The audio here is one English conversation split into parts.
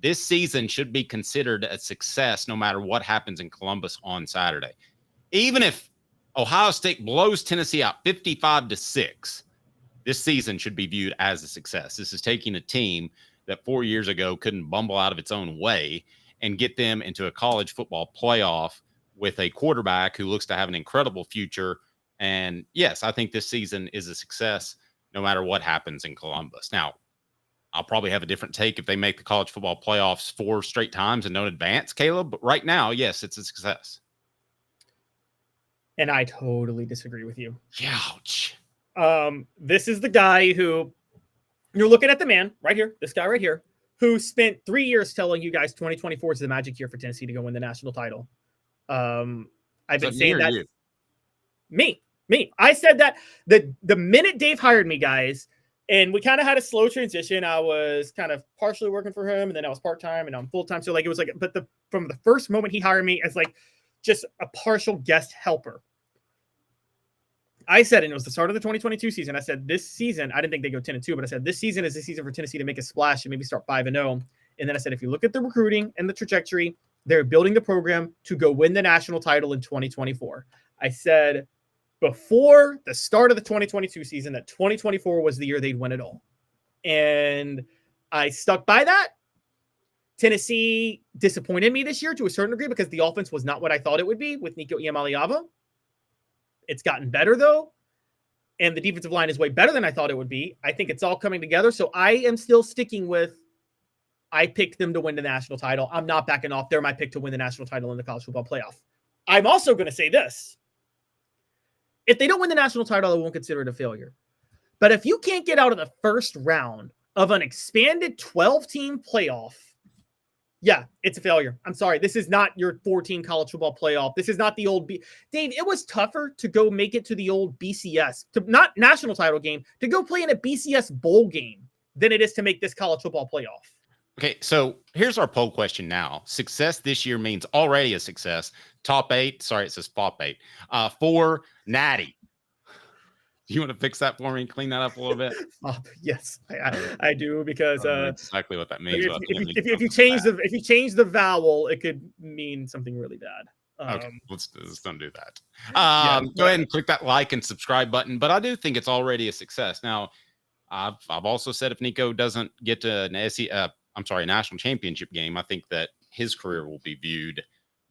this season should be considered a success no matter what happens in Columbus on Saturday. Even if Ohio State blows Tennessee out 55-6, this season should be viewed as a success. This is taking a team that 4 years ago couldn't bumble out of its own way and get them into a college football playoff with a quarterback who looks to have an incredible future. And yes, I think this season is a success no matter what happens in Columbus. Now, I'll probably have a different take if they make the college football playoffs 4 straight times and don't advance, Caleb. But right now, yes, it's a success. And I totally disagree with you. Ouch. This is the guy who you're looking at, the man right here, this guy right here, who spent 3 years telling you guys 2024 is the magic year for Tennessee to go win the national title. I've been saying that. Me. I said that the minute Dave hired me, guys, and we kind of had a slow transition. I was kind of partially working for him, and then I was part-time, and I'm full-time. So it was like, but from the first moment he hired me as like just a partial guest helper, I said, and it was the start of the 2022 season, I said, this season, I didn't think they'd go 10-2, but I said, this season is the season for Tennessee to make a splash and maybe start 5-0. And then I said, if you look at the recruiting and the trajectory, they're building the program to go win the national title in 2024. I said before the start of the 2022 season that 2024 was the year they'd win it all. And I stuck by that. Tennessee disappointed me this year to a certain degree because the offense was not what I thought it would be with Nico Iamaleava. It's gotten better, though, and the defensive line is way better than I thought it would be. I think it's all coming together, so I am still sticking with I picked them to win the national title. I'm not backing off. They're my pick to win the national title in the college football playoff. I'm also going to say this. If they don't win the national title, I won't consider it a failure. But if you can't get out of the first round of an expanded 12-team playoff, yeah, it's a failure. I'm sorry. This is not your 14 college football playoff. This is not the old Dave, it was tougher to go make it to the old BCS, to not national title game, to go play in a BCS bowl game than it is to make this college football playoff. Okay, so here's our poll question now. Success this year means already a success. Top 8, sorry, it says FOP 8. For Natty. Do you want to fix that for me and clean that up a little bit? Yes, I do, because exactly what that means. If you change the vowel, it could mean something really bad. Okay, let's don't do that. Go ahead and click that like and subscribe button. But I do think it's already a success. Now, I've also said if Nico doesn't get to a national championship game, I think that his career will be viewed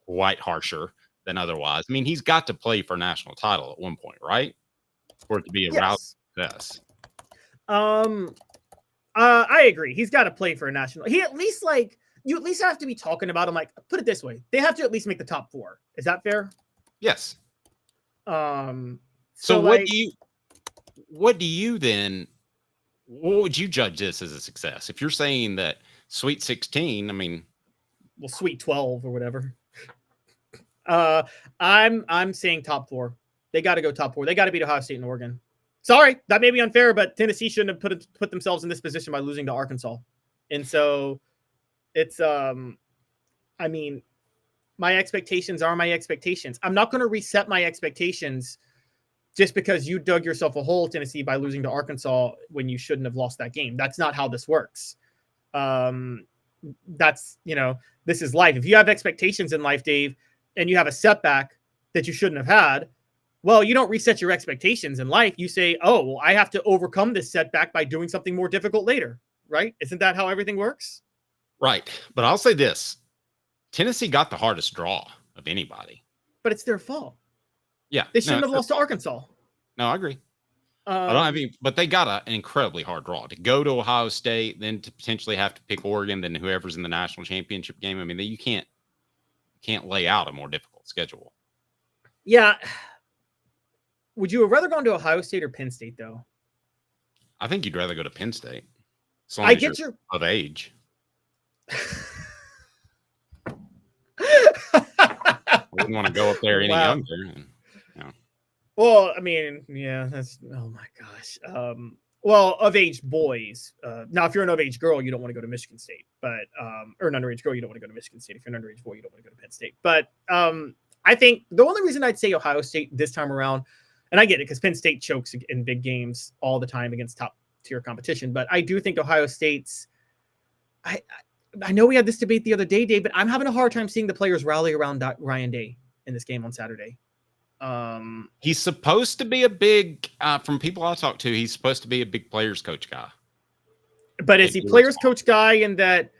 quite harsher than otherwise. I mean, he's got to play for a national title at one point, right? For it to be a route success. I agree. He's got to play for a national. He at least you at least have to be talking about him. Like, put it this way, they have to at least make the top 4. Is that fair? Yes. So what would you judge this as a success? If you're saying that Sweet 16, I mean, well, Sweet 12 or whatever. I'm saying top 4. They got to go top 4. They got to beat Ohio State and Oregon. Sorry, that may be unfair, but Tennessee shouldn't have put themselves in this position by losing to Arkansas. And so it's, I mean, my expectations are my expectations. I'm not going to reset my expectations just because you dug yourself a hole, Tennessee, by losing to Arkansas when you shouldn't have lost that game. That's not how this works. That's, this is life. If you have expectations in life, Dave, and you have a setback that you shouldn't have had, well, you don't reset your expectations in life. You say, oh, well, I have to overcome this setback by doing something more difficult later, right? Isn't that how everything works? Right. But I'll say this. Tennessee got the hardest draw of anybody. But it's their fault. Yeah. They shouldn't have lost to Arkansas. No, I agree. But they got an incredibly hard draw to go to Ohio State, then to potentially have to pick Oregon, then whoever's in the national championship game. I mean, you can't lay out a more difficult schedule. Yeah. Would you have rather gone to Ohio State or Penn State, though? I think you'd rather go to Penn State. I get you're of age. Wouldn't want to go up there any younger. Well, I mean, yeah, that's, oh my gosh. Well, of age boys. Now, if you're an of age girl, you don't want to go to Michigan State, but or an underage girl, you don't want to go to Michigan State. If you're an underage boy, you don't want to go to Penn State. But I think the only reason I'd say Ohio State this time around, and I get it because Penn State chokes in big games all the time against top tier competition, but I do think Ohio State's, I know we had this debate the other day, Dave, but I'm having a hard time seeing the players rally around Ryan Day in this game on Saturday. He's supposed to be a big, from people I talk to, he's supposed to be a big players coach guy. But is he players coach guy in that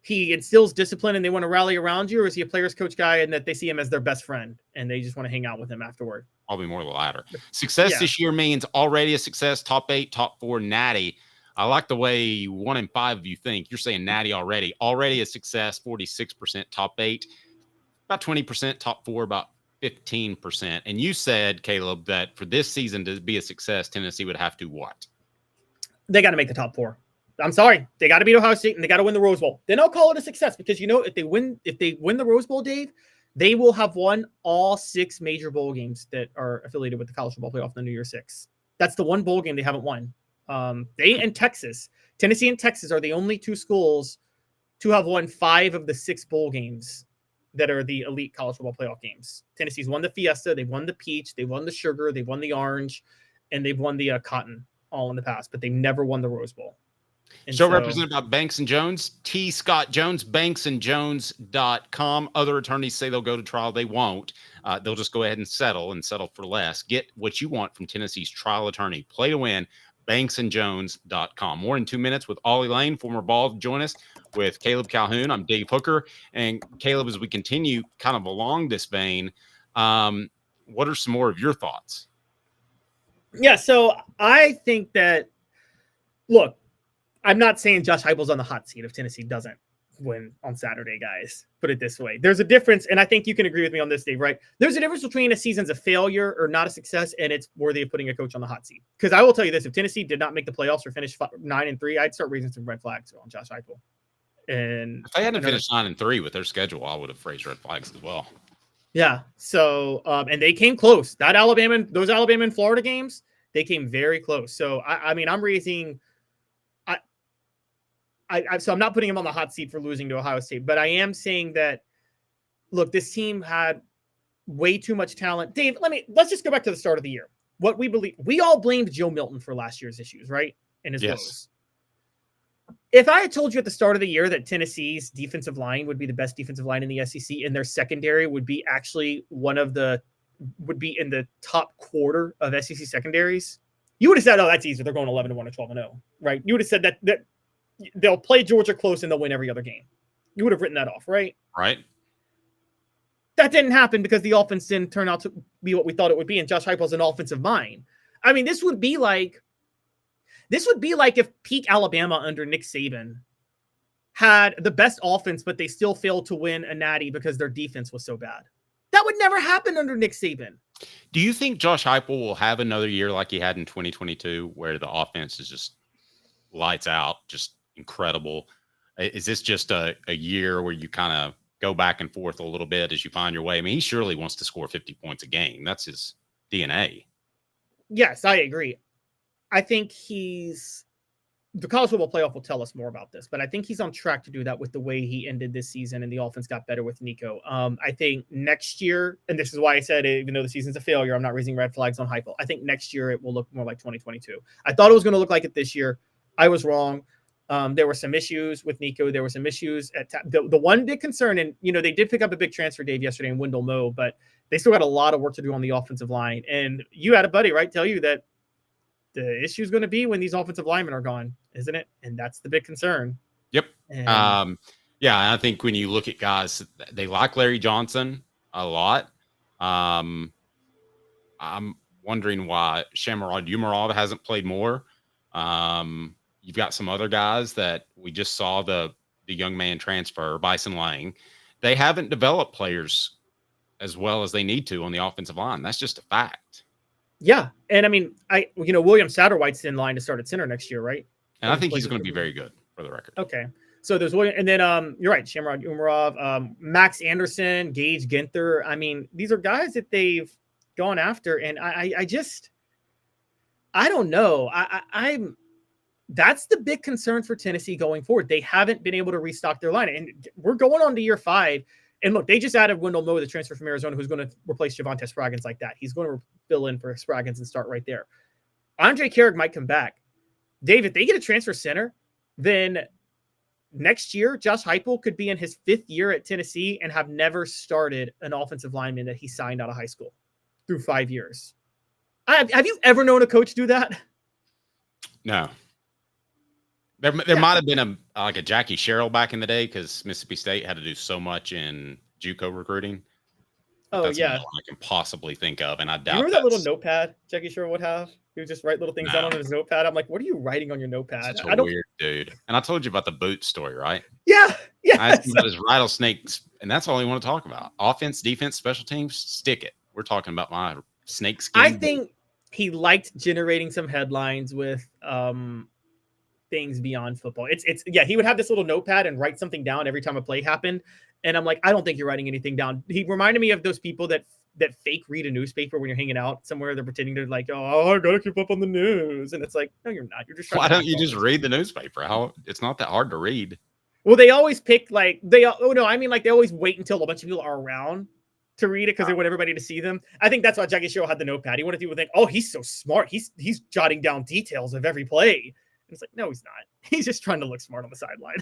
he instills discipline and they want to rally around you, or is he a players coach guy and that they see him as their best friend and they just want to hang out with him afterward? Probably more the latter. Success this year means already a success, top 8, top 4, natty. I like the way 1 in 5 of you think. You're saying natty already. Already a success, 46% top 8, about 20% top 4, about 15%. And you said, Caleb, that for this season to be a success, Tennessee would have to what? They got to make the top 4. I'm sorry. They got to beat Ohio State and they got to win the Rose Bowl. Then I'll call it a success because, if they win the Rose Bowl, Dave, they will have won all 6 major bowl games that are affiliated with the College Football Playoff in the New Year's 6. That's the one bowl game they haven't won. They and Texas, Tennessee and Texas are the only 2 schools to have won 5 of the 6 bowl games that are the elite College Football Playoff games. Tennessee's won the Fiesta, they've won the Peach, they've won the Sugar, they've won the Orange, and they've won the Cotton all in the past, but they've never won the Rose Bowl. And so represented by Banks and Jones, T. Scott Jones, banksandjones.com. Other attorneys say they'll go to trial. They won't. They'll just go ahead and settle for less. Get what you want from Tennessee's trial attorney. Play to win, banksandjones.com. More in 2 minutes with Ollie Lane, former Ball. Join us with Caleb Calhoun. I'm Dave Hooker. And Caleb, as we continue kind of along this vein, what are some more of your thoughts? Yeah, so I think that, look, I'm not saying Josh Heupel's on the hot seat if Tennessee doesn't win on Saturday, guys. Put it this way. There's a difference, and I think you can agree with me on this, Dave, right? There's a difference between a season's a failure or not a success, and it's worthy of putting a coach on the hot seat. Because I will tell you this, if Tennessee did not make the playoffs or finish 9-3, I'd start raising some red flags on Josh Heupel. And if they hadn't finished 9-3 with their schedule, I would have raised red flags as well. Yeah. So, and they came close. Those Alabama and Florida games, they came very close. So, I mean, I'm raising... So I'm not putting him on the hot seat for losing to Ohio State, but I am saying that, look, this team had way too much talent. Dave, let's just go back to the start of the year. What we all blamed Joe Milton for last year's issues, right? And his woes. If I had told you at the start of the year that Tennessee's defensive line would be the best defensive line in the SEC and their secondary would be actually would be in the top quarter of SEC secondaries, you would have said, oh, that's easy. They're going 11-1 or 12-0, right? You would have said that they'll play Georgia close and they'll win every other game. You would have written that off, right? Right. That didn't happen because the offense didn't turn out to be what we thought it would be, and Josh Heupel's an offensive mind. I mean, this would be like if peak Alabama under Nick Saban had the best offense, but they still failed to win a natty because their defense was so bad. That would never happen under Nick Saban. Do you think Josh Heupel will have another year like he had in 2022 where the offense is just lights out, just incredible? Is this just a year where you kind of go back and forth a little bit as you find your way? I mean, he surely wants to score 50 points a game. That's his DNA. Yes, I agree. I think the College Football Playoff will tell us more about this, but I think he's on track to do that with the way he ended this season and the offense got better with Nico. I think next year, and this is why I said, even though the season's a failure, I'm not raising red flags on Heupel. I think next year it will look more like 2022. I thought it was going to look like it this year. I was wrong. There were some issues with Nico. There were some issues at the one big concern, and they did pick up a big transfer, Dave, yesterday in Wendell Moe, but they still got a lot of work to do on the offensive line. And you had a buddy, right, tell you that the issue is going to be when these offensive linemen are gone, isn't it? And that's the big concern. Yep. Yeah, I think when you look at guys, they like Larry Johnson a lot. I'm wondering why Shamarad Umarov hasn't played more. You've got some other guys that we just saw the young man transfer, Bison Lang. They haven't developed players as well as they need to on the offensive line. That's just a fact. Yeah. And I mean, William Satterwhite's in line to start at center next year, right? And I think he's going to be very good, for the record. Okay. So there's William, and then you're right, Shamarad Umarov, Max Anderson, Gage Ginther. I mean, these are guys that they've gone after, and I don't know. I'm that's the big concern for Tennessee going forward. They haven't been able to restock their line, and we're going on to year 5. And look, they just added Wendell Moe, the transfer from Arizona, who's going to replace Javonte Spraggins like that. He's going to fill in for Spraggins and start right there. Andre Carrick might come back. David, they get a transfer center, then next year, Josh Heupel could be in his 5th year at Tennessee and have never started an offensive lineman that he signed out of high school through 5 years. Have you ever known a coach do that? No. There might have been a Jackie Sherrill back in the day because Mississippi State had to do so much in JUCO recruiting. That's yeah. all I can possibly think of, and I doubt. You remember that little notepad Jackie Sherrill would have? He would just write little things down on his notepad. I'm like, what are you writing on your notepad? Such a weird dude. And I told you about the boot story, right? Yeah. I asked him about his rattlesnakes, and that's all he want to talk about. Offense, defense, special teams, stick it. We're talking about my snake skin. I think he liked generating some headlines with things beyond football. He would have this little notepad and write something down every time a play happened. And I'm like, I don't think you're writing anything down. He reminded me of those people that fake read a newspaper when you're hanging out somewhere. They're pretending to like, oh, I gotta keep up on the news. And it's like, no, you're not. You're just trying. Why don't you just read the newspaper? It's not that hard to read. Well, they always pick they always wait until a bunch of people are around to read it because they want everybody to see them. I think that's why Jackie Sherrill had the notepad. He wanted people to think, oh, he's so smart. He's jotting down details of every play. And it's like, no, he's not. He's just trying to look smart on the sideline.